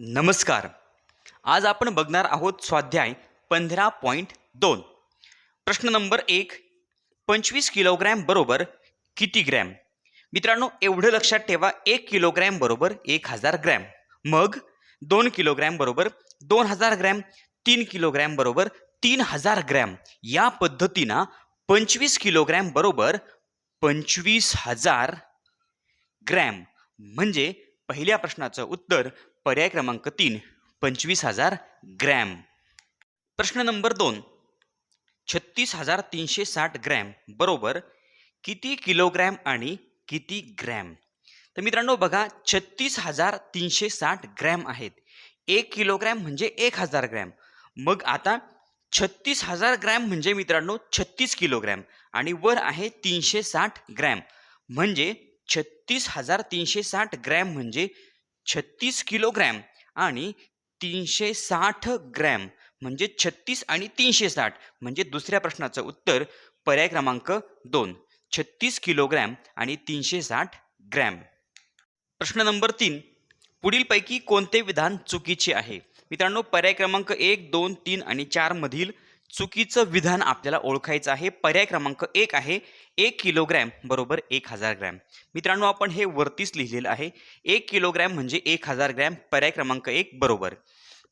नमस्कार. आज आपण बघणार आहोत स्वाध्याय 15.2. प्रश्न नंबर 1. 25 किलोग्रॅम बरोबर किती ग्रॅम? मित्रांनो, एवढं लक्षात ठेवा, 1 किलोग्रॅम बरोबर 1000 ग्रॅम. मग 2 किलोग्रॅम बरोबर 2000 ग्रॅम, 3 किलोग्रॅम बरोबर 3000 ग्रॅम. या पद्धतीनं 25 किलोग्रॅम बरोबर 25000 ग्रॅम. म्हणजे पहिल्या प्रश्नाचं उत्तर पर्याय क्रमांक 3, 25000 ग्रॅम. प्रश्न नंबर 2. 36360 ग्रॅम बरोबर किती किलोग्रॅम आणि किती ग्रॅम? तर मित्रांनो बघा, 36360 ग्रॅम आहेत. 1 किलोग्रॅम म्हणजे 1000 ग्रॅम. मग आता 36000 ग्रॅम म्हणजे मित्रांनो 36 किलोग्रॅम आणि वर आहे 360 ग्रॅम. म्हणजे 36360 ग्रॅम म्हणजे 36 किलोग्रॅम आणि 360 ग्रॅम म्हणजे 36 आणि 360. म्हणजे दुसऱ्या प्रश्नाचं उत्तर पर्याय क्रमांक 2, 36 किलोग्रॅम आणि 360 ग्रॅम. प्रश्न नंबर 3. पुढीलपैकी कोणते विधान चुकीचे आहे? मित्रांनो, पर्याय क्रमांक 1, 2, 3 आणि 4 मधील चुकीचं विधान आपल्याला ओळखायचं आहे. पर्याय क्रमांक 1 आहे 1 किलोग्रॅम बरोबर 1000 ग्रॅम. मित्रांनो, आपण हे वरतीच लिहिलेलं आहे. 1 किलोग्रॅम म्हणजे 1000 ग्रॅम. पर्याय क्रमांक 1 बरोबर.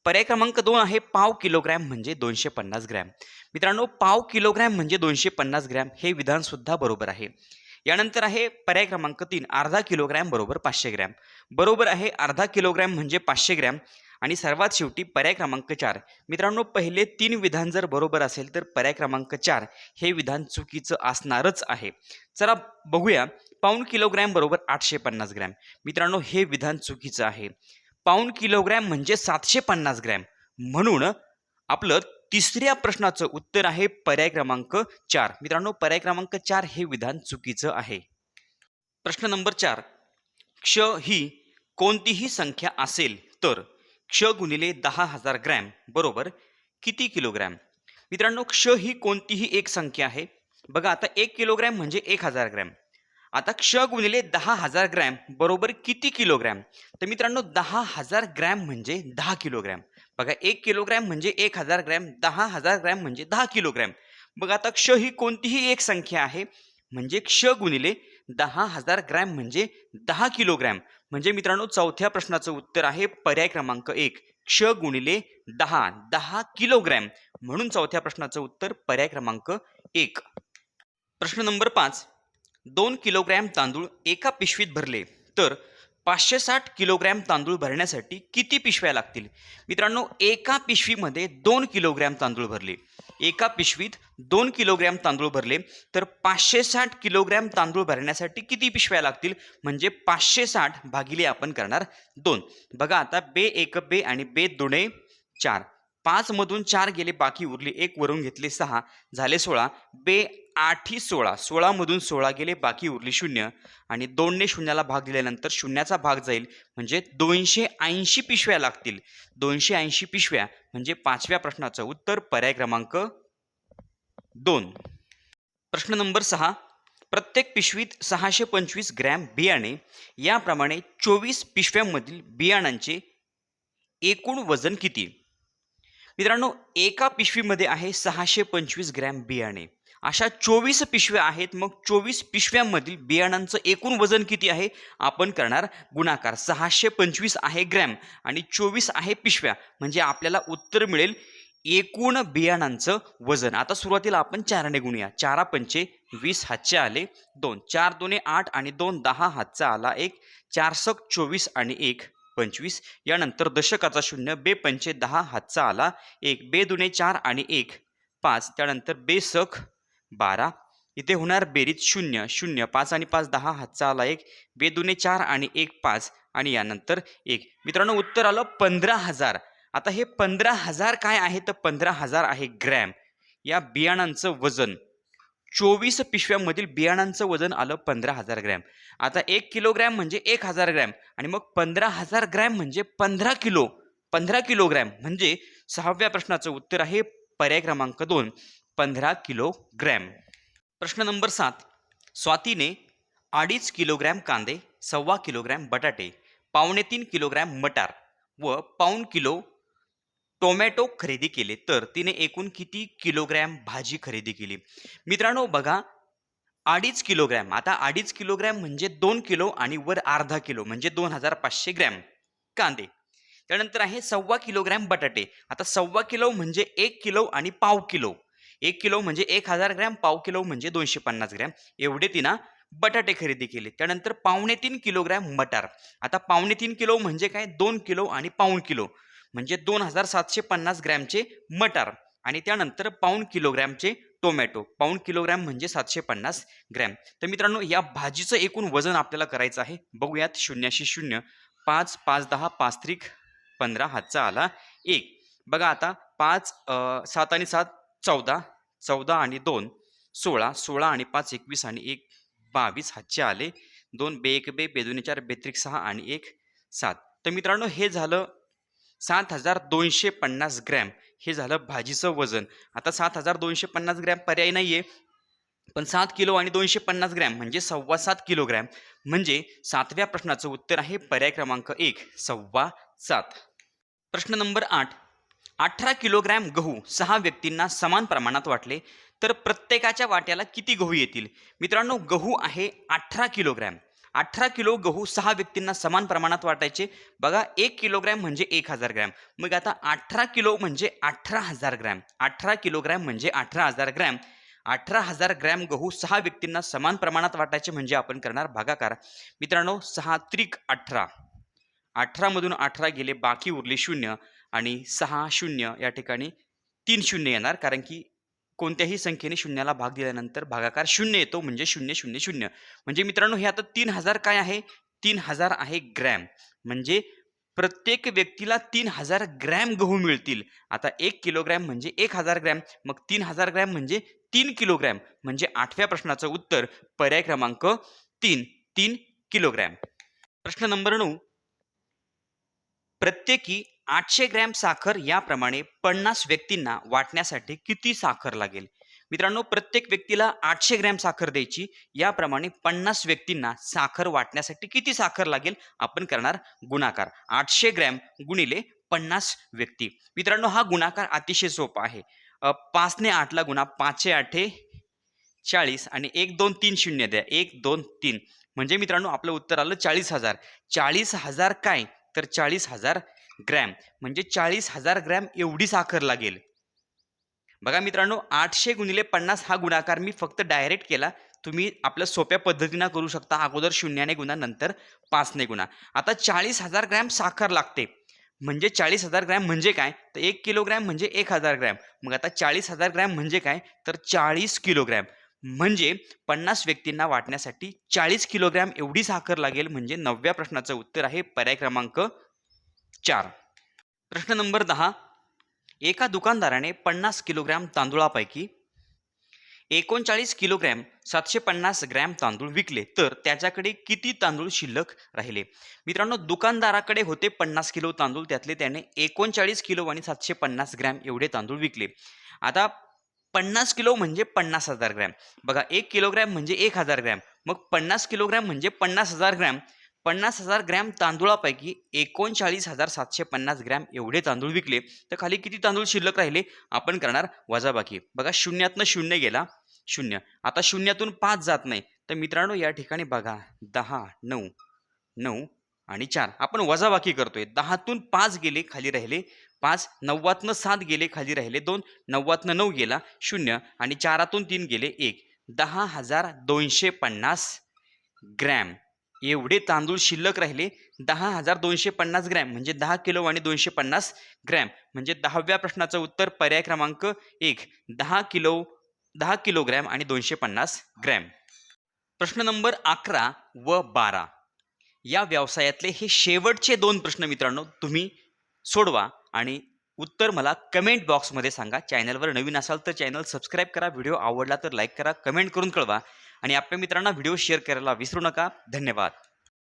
पर्याय क्रमांक 2 आहे पाव किलोग्रॅम म्हणजे 250 ग्रॅम. मित्रांनो, पाव किलोग्रॅम म्हणजे 250 ग्रॅम हे विधान सुद्धा बरोबर आहे. यानंतर आहे पर्याय क्रमांक 3, अर्धा किलोग्रॅम बरोबर 500 ग्रॅम. बरोबर आहे, अर्धा किलोग्रॅम म्हणजे 500 ग्रॅम. आणि सर्वात शेवटी पर्याय क्रमांक 4. मित्रांनो, पहिले 3 विधान जर बरोबर असेल तर पर्याय क्रमांक 4 हे विधान चुकीचं असणारच आहे. चला बघूया. पाऊण किलोग्रॅम बरोबर 850 ग्रॅम. मित्रांनो, हे विधान चुकीचं आहे. पाऊण किलोग्रॅम म्हणजे 750 ग्रॅम. म्हणून आपलं तिसऱ्या प्रश्नाचं उत्तर आहे पर्याय क्रमांक 4. मित्रांनो, पर्याय क्रमांक 4 हे विधान चुकीचं आहे. प्रश्न नंबर 4. क्ष ही कोणतीही संख्या असेल तर क्ष गुणिले 10,000 ग्रॅम बरोबर किती किलोग्रॅम? मित्रांनो, क्ष ही कोणतीही एक संख्या आहे. बघा, आता 1 किलोग्रॅम म्हणजे 1000 ग्रॅम. आता क्ष गुणिले 10,000 ग्रॅम बरोबर किती किलोग्रॅम? तर मित्रांनो, 10,000 ग्रॅम म्हणजे 10 किलोग्रॅम. बघा, 1 किलोग्रॅम म्हणजे 1000 ग्रॅम, 10,000 ग्रॅम म्हणजे 10 किलोग्रॅम. बघा, आता क्ष ही कोणतीही एक संख्या आहे. म्हणजे क्ष गुणिले 10,000 ग्रॅम म्हणजे 10 किलोग्रॅम. म्हणजे मित्रांनो, चौथ्या प्रश्नाचं उत्तर आहे पर्याय क्रमांक 1, क्ष गुणिले 10 किलोग्रॅम. म्हणून चौथ्या प्रश्नाचं उत्तर पर्याय क्रमांक 1. प्रश्न नंबर 5. 2 किलोग्रॅम तांदूळ एका पिशवीत भरले तर 560 किलोग्रॅम तांदूळ भरण्यासाठी किती पिशव्या लागतील? मित्रांनो, एका पिशवीमध्ये 2 किलोग्रॅम तांदूळ भरले. एका पिशवीत 2 किलोग्रॅम तांदूळ भरले तर 560 किलोग्रॅम तांदूळ भरण्यासाठी किती पिशव्या लागतील? म्हणजे 560 भागिले आपण करणार 2. बघा, आता बे एक बे आणि बे दोने 4. 5 मधून 4 गेले, बाकी उरले 1, वरून घेतले 6, झाले 16. बे 8 16, 16 मधून 16 गेले, बाकी उरली 0 आणि 2 ने शून्याला भाग दिल्यानंतर शून्याचा भाग जाईल. म्हणजे 280 पिशव्या लागतील. 280 पिशव्या म्हणजे पाचव्या प्रश्नाचं उत्तर पर्याय क्रमांक 2. प्रश्न नंबर 6. प्रत्येक पिशवीत 625 ग्रॅम बियाणे, याप्रमाणे 24 पिशव्यांमधील बियाणांचे एकूण वजन किती? मित्रांनो, एका पिशवीमध्ये आहे 625 ग्रॅम बियाणे. अशा 24 पिशव्या आहेत. मग 24 पिशव्यांमधील बियाणांचं एकूण वजन किती आहे? आपण करणार गुणाकार. 625 आहे ग्रॅम आणि 24 आहे पिशव्या. म्हणजे आपल्याला उत्तर मिळेल एकूण बियाणांचं वजन. आता सुरुवातीला आपण 4 ने गुणूया. 4 पंचे 20, हातचे आले 2. 4 दुने 8 आणि 2 10, हातचा आला 1. 4 सक 24 आणि 1 25. यानंतर दशकाचा 0. बे पंचे 10, हातचा आला 1. बे दुने 4 आणि 1 5. त्यानंतर बे सख 12. इथे होणार बेरीज 0 0. 5 आणि 5 10, हातचा आला 1. बे दुने 4 आणि 1 5 आणि यानंतर 1. मित्रांनो, उत्तर आलं 15,000. आता हे 15,000 काय आहे? तर 15,000 आहे ग्रॅम. या बियाणांचं वजन, 24 पिशव्यांमधील बियाणांचं वजन आलं 15,000 ग्रॅम. आता 1 किलोग्रॅम म्हणजे 1000 ग्रॅम आणि मग 15,000 ग्रॅम म्हणजे 15 किलो. 15 किलोग्रॅम म्हणजे सहाव्या प्रश्नाचं उत्तर आहे पर्याय क्रमांक 2, 15 किलोग्रॅम. प्रश्न नंबर 7. स्वातीने 2.5 किलोग्रॅम कांदे, 1.25 किलोग्रॅम बटाटे, 3.25 किलोग्रॅम मटार व पाऊण किलो टोमॅटो खरेदी केले तर तिने एकूण किती किलोग्रॅम भाजी खरेदी केली? मित्रांनो बघा, 2.5 किलोग्रॅम. आता 2.5 किलोग्रॅम म्हणजे 2 किलो आणि वर अर्धा किलो म्हणजे 2500 ग्रॅम कांदे. त्यानंतर आहे 1.25 किलोग्रॅम बटाटे. आता 1.25 किलो म्हणजे 1 किलो आणि पाव किलो. 1 किलो म्हणजे 1000 ग्रॅम, पाव किलो म्हणजे 250 ग्रॅम एवढे तिनं बटाटे खरेदी केले. त्यानंतर 3.25 किलोग्रॅम मटार. आता 3.25 किलो म्हणजे काय, 2 किलो आणि पाऊण किलो म्हणजे 2750 ग्रॅमचे मटार आणि त्यानंतर पाऊण किलोग्रॅमचे टोमॅटो. पाऊण किलोग्रॅम म्हणजे 750 ग्रॅम. तर मित्रांनो या भाजीचं एकूण वजन आपल्याला करायचं आहे. बघूयात. 0शी 0, 5 5 10 5 त्रिक 15 हातचा आला 1. बघा आता 5 7 आणि 7 14, 14 आणि 2 16, 16 आणि 5 21 आणि 1 22 हातचे आले 2, बे 1 बे, बे 2 4, बेत्रिक 6 आणि 1 7. तर मित्रांनो हे झालं 7250 ग्रॅम. हे झालं भाजीचं वजन. आता 7250 ग्रॅम पर्याय नाहीये, पण 7 किलो आणि 250 ग्रॅम म्हणजे 7.25 किलोग्रॅम म्हणजे 7व्या प्रश्नाचं उत्तर आहे पर्याय क्रमांक 1, 7.25. प्रश्न नंबर 8. 18 किलोग्रॅम गहू 6 व्यक्तींना समान प्रमाणात वाटले तर प्रत्येकाच्या वाट्याला किती गहू येतील? मित्रांनो गहू आहे 18 किलोग्रॅम. 18 किलो गहू 6 व्यक्तींना समान प्रमाणात वाटायचे. बघा 1 किलोग्रॅम म्हणजे 1000 ग्रॅम. मग आता 18 किलो म्हणजे 18000 ग्रॅम. 18 किलोग्रॅम म्हणजे 18000 ग्रॅम. 18000 ग्रॅम गहू 6 व्यक्तींना समान प्रमाणात वाटायचे म्हणजे आपण करणार भागाकार. मित्रांनो 6 त्रिक 18. 18 मधून 18 गेले, बाकी उरले 0 आणि 6 0 या ठिकाणी 3 शून्य येणार, कारण की कोणत्याही संख्येने शून्याला भाग दिल्यानंतर भागाकार 0 येतो म्हणजे 0 0 0. म्हणजे मित्रांनो हे आता 3000 काय आहे? 3000 आहे ग्रॅम. म्हणजे प्रत्येक व्यक्तीला 3000 ग्रॅम गहू मिळतील. आता 1 किलोग्रॅम म्हणजे 1000 ग्रॅम, मग 3000 ग्रॅम म्हणजे 3 किलोग्रॅम म्हणजे 8व्या प्रश्नाचं उत्तर पर्याय क्रमांक 3, 3 किलोग्रॅम. प्रश्न नंबर 9. प्रत्येकी 800 ग्रॅम साखर याप्रमाणे 50 व्यक्तींना वाटण्यासाठी किती साखर लागेल? मित्रांनो प्रत्येक व्यक्तीला 800 ग्रॅम साखर द्यायची. याप्रमाणे 50 व्यक्तींना साखर वाटण्यासाठी किती साखर लागेल? आपण करणार गुणाकार. 800 ग्रॅम गुणिले 50 व्यक्ती. मित्रांनो हा गुणाकार अतिशय सोपा आहे. 5 ने 8 ला गुणा, 5 8 40 आणि 1 2 3 शून्य द्या. 1 2 3 म्हणजे मित्रांनो आपलं उत्तर आलं 40,000. 40,000 काय, तर 40,000 ग्रॅम म्हणजे 40,000 ग्रॅम एवढी साखर लागेल. बघा मित्रांनो 800 गुणिले 50 हा गुणाकार मी फक्त डायरेक्ट केला. तुम्ही आपल्या सोप्या पद्धतीने करू शकता. अगोदर शून्याने गुणा, नंतर 5 ने गुणा. आता 40,000 ग्रॅम साखर लागते म्हणजे 40,000 ग्रॅम म्हणजे काय, तर 1 किलोग्रॅम म्हणजे 1000 ग्रॅम. मग आता 40,000 ग्रॅम म्हणजे काय, तर 40 किलोग्रॅम म्हणजे 50 व्यक्तींना वाटण्यासाठी 40 किलोग्रॅम एवढी साखर लागेल. म्हणजे 9व्या प्रश्नाचं उत्तर आहे पर्याय क्रमांक 4. प्रश्न नंबर 10. एका दुकानदाराने 50 किलोग्रॅम तांदूळापैकी 39 किलोग्रॅम 750 ग्रॅम तांदूळ विकले तर त्याच्याकडे किती तांदूळ शिल्लक राहिले? मित्रांनो दुकानदाराकडे होते 50 किलो तांदूळ, त्यातले त्याने 39 किलो आणि 750 ग्रॅम एवढे तांदूळ विकले. आता 50 किलो म्हणजे 50,000 ग्रॅम. बघा 1 किलोग्रॅम म्हणजे 1000 ग्रॅम. मग 50 किलोग्रॅम म्हणजे 50,000 ग्रॅम. 50,000 ग्रॅम तांदूळापैकी 39,750 ग्रॅम एवढे तांदूळ विकले तर खाली किती तांदूळ शिल्लक राहिले? आपण करणार वजाबाकी. बघा शून्यातनं 0 गेला 0. आता शून्यातून 5 जात नाही. तर मित्रांनो या ठिकाणी बघा 10 9 9 आणि 4 आपण वजाबाकी करतोय. 10तून 5 गेले, खाली राहिले 5. 9तनं 7 गेले, खाली राहिले 2. 9तनं 9 गेला 0 आणि 4तून 3 गेले 1. 10,250 ग्रॅम एवढे तांदूळ शिल्लक राहिले. 10,250 ग्रॅम म्हणजे 10 किलो आणि 250 ग्रॅम म्हणजे 10व्या प्रश्नाचं उत्तर पर्याय क्रमांक 1, 10 किलोग्रॅम आणि 250 ग्रॅम. प्रश्न नंबर 11 व 12 या व्यवसायातले हे शेवटचे 2 प्रश्न मित्रांनो तुम्ही सोडवा आणि उत्तर मला कमेंट बॉक्समध्ये सांगा. चॅनलवर नवीन असाल तर चॅनल सबस्क्राईब करा. व्हिडिओ आवडला तर लाईक करा, कमेंट करून कळवा आणि आपल्या मित्रांना व्हिडिओ शेअर करायला विसरू नका. धन्यवाद.